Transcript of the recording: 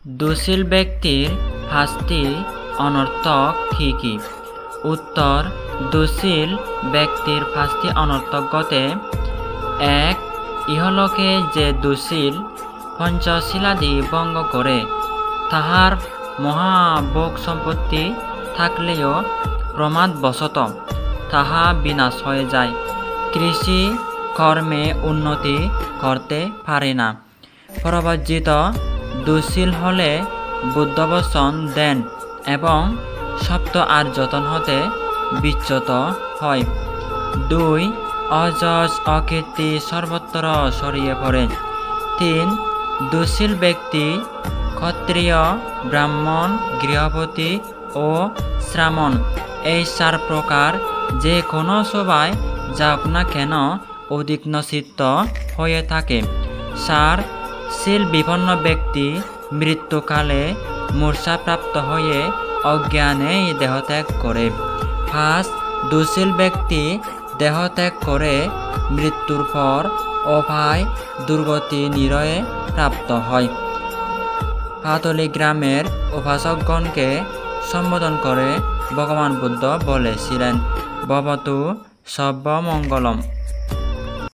দোষীল ব্যক্তির শাস্তি অনর্থক কি কি? উত্তর: দোষীল ব্যক্তির শাস্তি অনর্থক গতে: 1. ইহলোকে যে দোষীল পঞ্চশীলাদি ভঙ্গ করে, তাহার মহাভোগ সম্পত্তি থাকলেও প্রমাদবশত তাহা বিনাশ হয়ে যায়, কৃষি কর্মে উন্নতি করতে পারে না। প্রবর্জিত দোষীল হলে বুদ্ধবচন দেন এবং সপ্ত আর যতন হতে বিচ্যুত হয়। 2. অযশ অকীর্তি সর্বত্র ছড়িয়ে পড়ে। 3. দোষীল ব্যক্তি ক্ষত্রিয়, ব্রাহ্মণ, গৃহপতি ও শ্রামণ এই 4 প্রকার যে কোনো সভায় যাক না কেন উদ্বিগ্নচিত্ত হয়ে থাকে। 4. শীল বিপন্ন ব্যক্তি মৃত্যুকালে মূর্ছাপ্রাপ্ত হয়ে অজ্ঞানে দেহত্যাগ করে। 5. দোষীল ব্যক্তি দেহত্যাগ করে মৃত্যুর পর অপায় দুর্গতি নিরয়ে প্রাপ্ত হয়। পাতলি গ্রামের উপাসকগণকে সম্বোধন করে ভগবান বুদ্ধ বলেছিলেন, ভবতু সর্বমঙ্গলম।